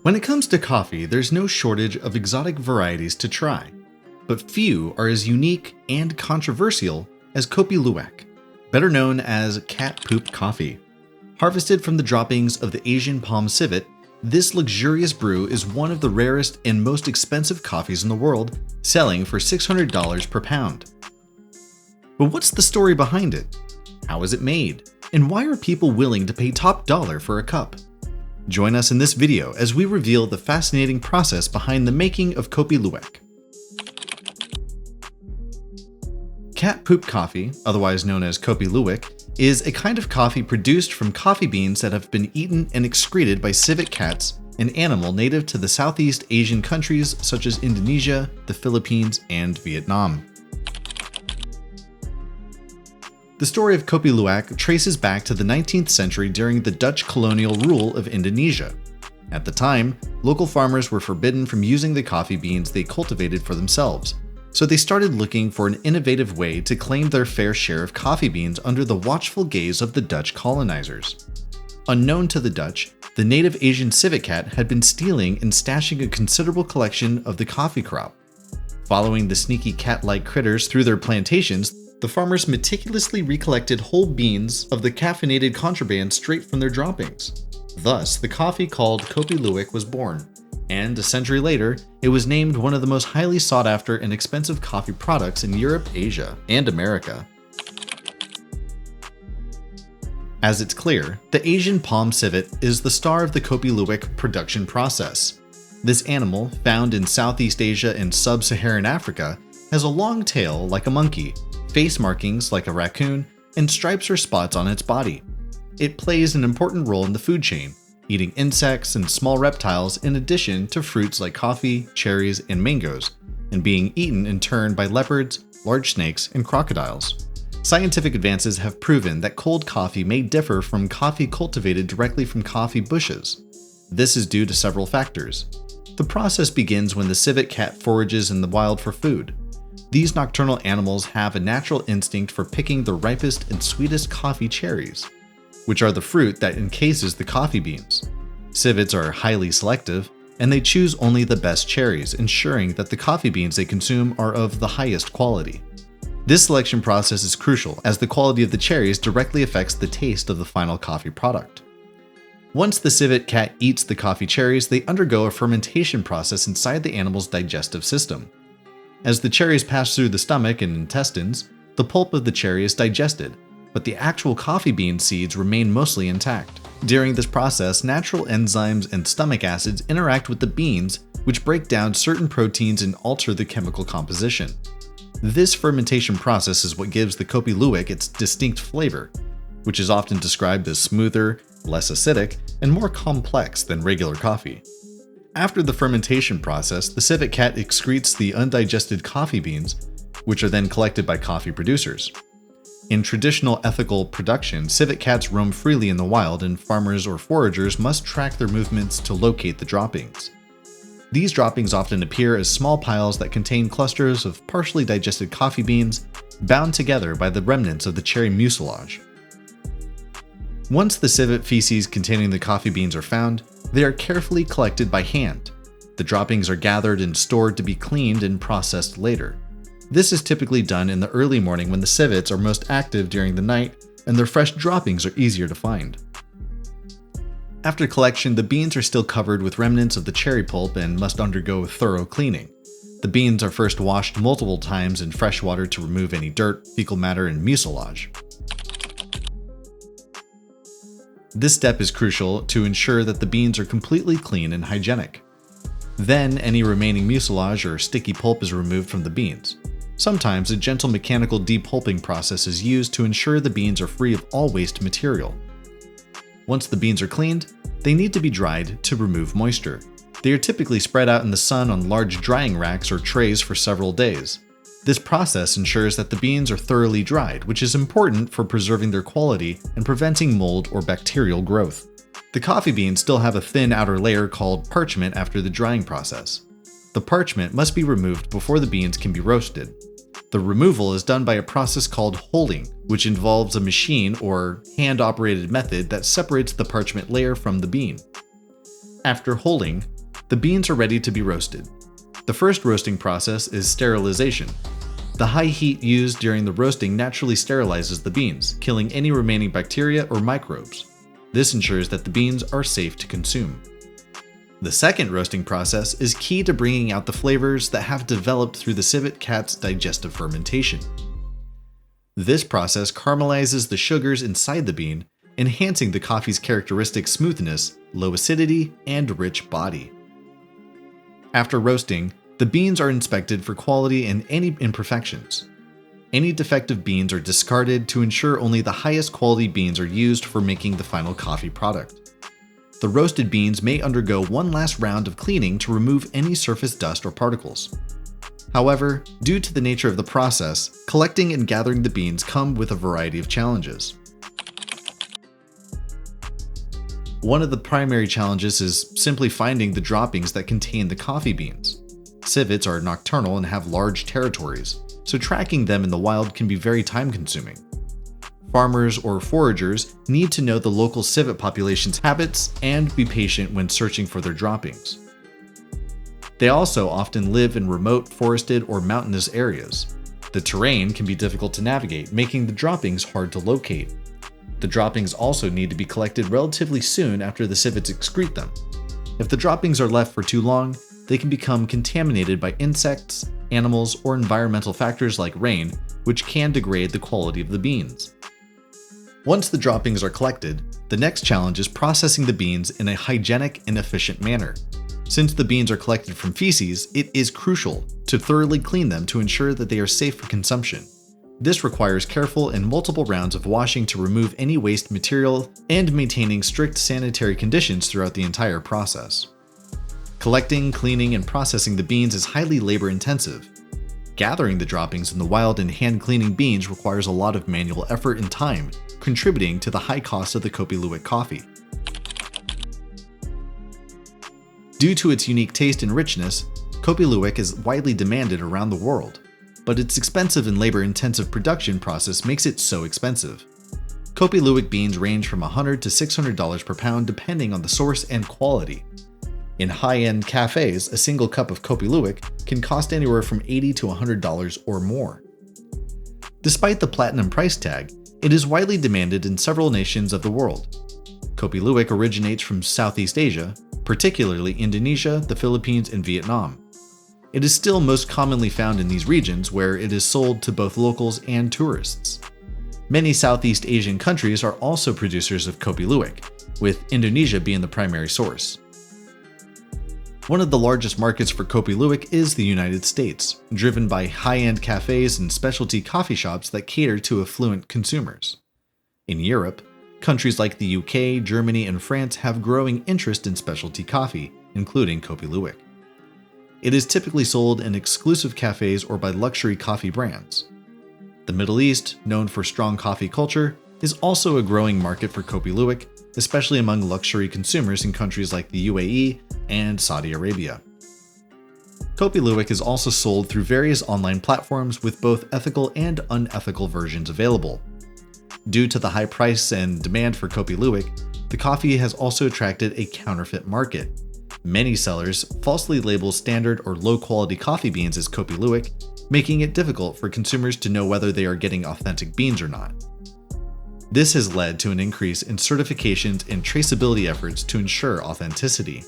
When it comes to coffee, there's no shortage of exotic varieties to try, but few are as unique and controversial as KOPI LUWAK, better known as cat poop coffee. Harvested from the droppings of the Asian palm civet, this luxurious brew is one of the rarest and most expensive coffees in the world, selling for $600 per pound. But what's the story behind it? How is it made? And why are people willing to pay top dollar for a cup? Join us in this video as we reveal the fascinating process behind the making of KOPI LUWAK. Cat poop coffee, otherwise known as KOPI LUWAK, is a kind of coffee produced from coffee beans that have been eaten and excreted by civet cats, an animal native to the Southeast Asian countries such as Indonesia, the Philippines, and Vietnam. The story of KOPI LUWAK traces back to the 19th century during the Dutch colonial rule of Indonesia. At the time, local farmers were forbidden from using the coffee beans they cultivated for themselves, so they started looking for an innovative way to claim their fair share of coffee beans under the watchful gaze of the Dutch colonizers. Unknown to the Dutch, the native Asian civet cat had been stealing and stashing a considerable collection of the coffee crop. Following the sneaky cat-like critters through their plantations, the farmers meticulously recollected whole beans of the caffeinated contraband straight from their droppings. Thus, the coffee called KOPI LUWAK was born, and a century later, it was named one of the most highly sought after and expensive coffee products in Europe, Asia, and America. As it's clear, the Asian palm civet is the star of the KOPI LUWAK production process. This animal, found in Southeast Asia and Sub-Saharan Africa, has a long tail like a monkey, face markings like a raccoon, and stripes or spots on its body. It plays an important role in the food chain, eating insects and small reptiles in addition to fruits like coffee, cherries, and mangoes, and being eaten in turn by leopards, large snakes, and crocodiles. Scientific advances have proven that cold coffee may differ from coffee cultivated directly from coffee bushes. This is due to several factors. The process begins when the civet cat forages in the wild for food. These nocturnal animals have a natural instinct for picking the ripest and sweetest coffee cherries, which are the fruit that encases the coffee beans. Civets are highly selective, and they choose only the best cherries, ensuring that the coffee beans they consume are of the highest quality. This selection process is crucial, as the quality of the cherries directly affects the taste of the final coffee product. Once the civet cat eats the coffee cherries, they undergo a fermentation process inside the animal's digestive system. As the cherries pass through the stomach and intestines, the pulp of the cherry is digested, but the actual coffee bean seeds remain mostly intact. During this process, natural enzymes and stomach acids interact with the beans, which break down certain proteins and alter the chemical composition. This fermentation process is what gives the KOPI LUWAK its distinct flavor, which is often described as smoother, less acidic, and more complex than regular coffee. After the fermentation process, the civet cat excretes the undigested coffee beans, which are then collected by coffee producers. In traditional ethical production, civet cats roam freely in the wild, and farmers or foragers must track their movements to locate the droppings. These droppings often appear as small piles that contain clusters of partially digested coffee beans, bound together by the remnants of the cherry mucilage. Once the civet feces containing the coffee beans are found, they are carefully collected by hand. The droppings are gathered and stored to be cleaned and processed later. This is typically done in the early morning when the civets are most active during the night and their fresh droppings are easier to find. After collection, the beans are still covered with remnants of the cherry pulp and must undergo thorough cleaning. The beans are first washed multiple times in fresh water to remove any dirt, fecal matter, and mucilage. This step is crucial to ensure that the beans are completely clean and hygienic. Then, any remaining mucilage or sticky pulp is removed from the beans. Sometimes a gentle mechanical depulping process is used to ensure the beans are free of all waste material. Once the beans are cleaned, they need to be dried to remove moisture. They are typically spread out in the sun on large drying racks or trays for several days. This process ensures that the beans are thoroughly dried, which is important for preserving their quality and preventing mold or bacterial growth. The coffee beans still have a thin outer layer called parchment after the drying process. The parchment must be removed before the beans can be roasted. The removal is done by a process called hulling, which involves a machine or hand-operated method that separates the parchment layer from the bean. After hulling, The beans are ready to be roasted. The first roasting process is sterilization. The high heat used during the roasting naturally sterilizes the beans, killing any remaining bacteria or microbes. This ensures that the beans are safe to consume. The second roasting process is key to bringing out the flavors that have developed through the civet cat's digestive fermentation. This process caramelizes the sugars inside the bean, enhancing the coffee's characteristic smoothness, low acidity, and rich body. After roasting, the beans are inspected for quality and any imperfections. Any defective beans are discarded to ensure only the highest quality beans are used for making the final coffee product. The roasted beans may undergo one last round of cleaning to remove any surface dust or particles. However, due to the nature of the process, collecting and gathering the beans come with a variety of challenges. One of the primary challenges is simply finding the droppings that contain the coffee beans. Civets are nocturnal and have large territories, so tracking them in the wild can be very time-consuming. Farmers or foragers need to know the local civet population's habits and be patient when searching for their droppings. They also often live in remote, forested, or mountainous areas. The terrain can be difficult to navigate, making the droppings hard to locate. The droppings also need to be collected relatively soon after the civets excrete them. If the droppings are left for too long, they can become contaminated by insects, animals, or environmental factors like rain, which can degrade the quality of the beans. Once the droppings are collected, the next challenge is processing the beans in a hygienic and efficient manner. Since the beans are collected from feces, it is crucial to thoroughly clean them to ensure that they are safe for consumption. This requires careful and multiple rounds of washing to remove any waste material and maintaining strict sanitary conditions throughout the entire process. Collecting, cleaning, and processing the beans is highly labor-intensive. Gathering the droppings in the wild and hand-cleaning beans requires a lot of manual effort and time, contributing to the high cost of the KOPI LUWAK coffee. Due to its unique taste and richness, KOPI LUWAK is widely demanded around the world, but its expensive and labor-intensive production process makes it so expensive. KOPI LUWAK beans range from $100 to $600 per pound depending on the source and quality. In high-end cafes, a single cup of KOPI LUWAK can cost anywhere from $80 to $100 or more. Despite the platinum price tag, it is widely demanded in several nations of the world. KOPI LUWAK originates from Southeast Asia, particularly Indonesia, the Philippines, and Vietnam. It is still most commonly found in these regions where it is sold to both locals and tourists. Many Southeast Asian countries are also producers of KOPI LUWAK, with Indonesia being the primary source. One of the largest markets for KOPI LUWAK is the United States, driven by high-end cafes and specialty coffee shops that cater to affluent consumers. In Europe, countries like the UK, Germany, and France have growing interest in specialty coffee, including KOPI LUWAK. It is typically sold in exclusive cafes or by luxury coffee brands. The Middle East, known for strong coffee culture, is also a growing market for KOPI LUWAK, especially among luxury consumers in countries like the UAE and Saudi Arabia. KOPI LUWAK is also sold through various online platforms with both ethical and unethical versions available. Due to the high price and demand for KOPI LUWAK, the coffee has also attracted a counterfeit market. Many sellers falsely label standard or low-quality coffee beans as KOPI LUWAK, making it difficult for consumers to know whether they are getting authentic beans or not. This has led to an increase in certifications and traceability efforts to ensure authenticity.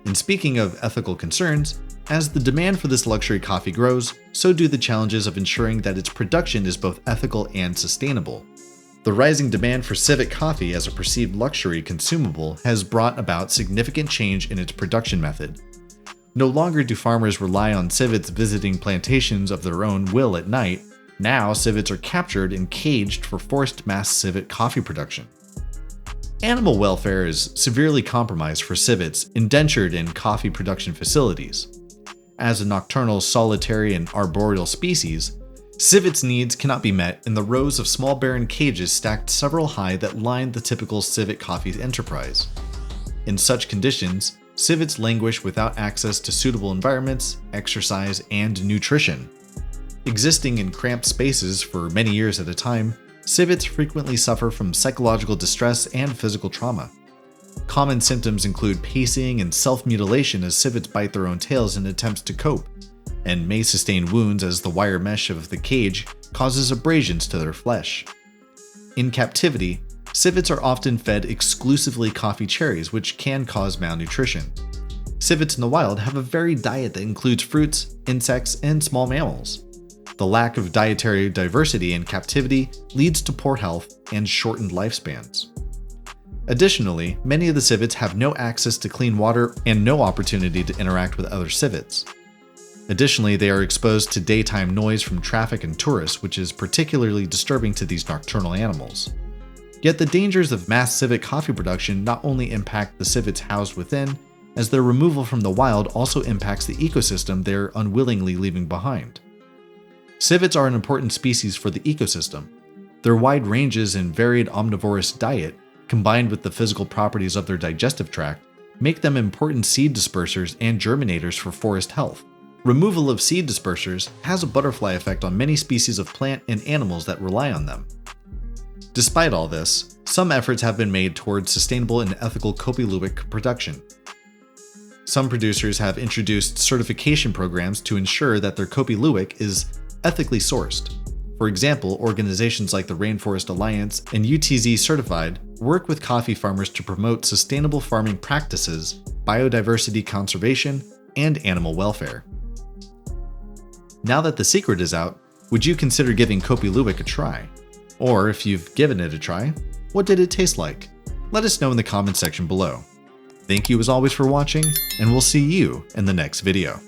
And speaking of ethical concerns, as the demand for this luxury coffee grows, so do the challenges of ensuring that its production is both ethical and sustainable. The rising demand for civet coffee as a perceived luxury consumable has brought about significant change in its production method. No longer do farmers rely on civets visiting plantations of their own will at night. Now, civets are captured and caged for forced mass civet coffee production. Animal welfare is severely compromised for civets indentured in coffee production facilities. As a nocturnal, solitary, and arboreal species, civets' needs cannot be met in the rows of small barren cages stacked several high that line the typical civet coffee enterprise. In such conditions, civets languish without access to suitable environments, exercise, and nutrition. Existing in cramped spaces for many years at a time, civets frequently suffer from psychological distress and physical trauma. Common symptoms include pacing and self-mutilation as civets bite their own tails in attempts to cope, and may sustain wounds as the wire mesh of the cage causes abrasions to their flesh. In captivity, civets are often fed exclusively coffee cherries, which can cause malnutrition. Civets in the wild have a varied diet that includes fruits, insects, and small mammals. The lack of dietary diversity in captivity leads to poor health and shortened lifespans. Additionally, many of the civets have no access to clean water and no opportunity to interact with other civets. Additionally, they are exposed to daytime noise from traffic and tourists, which is particularly disturbing to these nocturnal animals. Yet the dangers of mass civet coffee production not only impact the civets housed within, as their removal from the wild also impacts the ecosystem they're unwillingly leaving behind. Civets are an important species for the ecosystem. Their wide ranges and varied omnivorous diet, combined with the physical properties of their digestive tract, make them important seed dispersers and germinators for forest health. Removal of seed dispersers has a butterfly effect on many species of plant and animals that rely on them. Despite all this, some efforts have been made towards sustainable and ethical KOPI LUWAK production. Some producers have introduced certification programs to ensure that their KOPI LUWAK is ethically sourced. For example, organizations like the Rainforest Alliance and UTZ Certified work with coffee farmers to promote sustainable farming practices, biodiversity conservation, and animal welfare. Now that the secret is out, would you consider giving KOPI LUWAK a try? Or if you've given it a try, what did it taste like? Let us know in the comments section below. Thank you as always for watching, and we'll see you in the next video.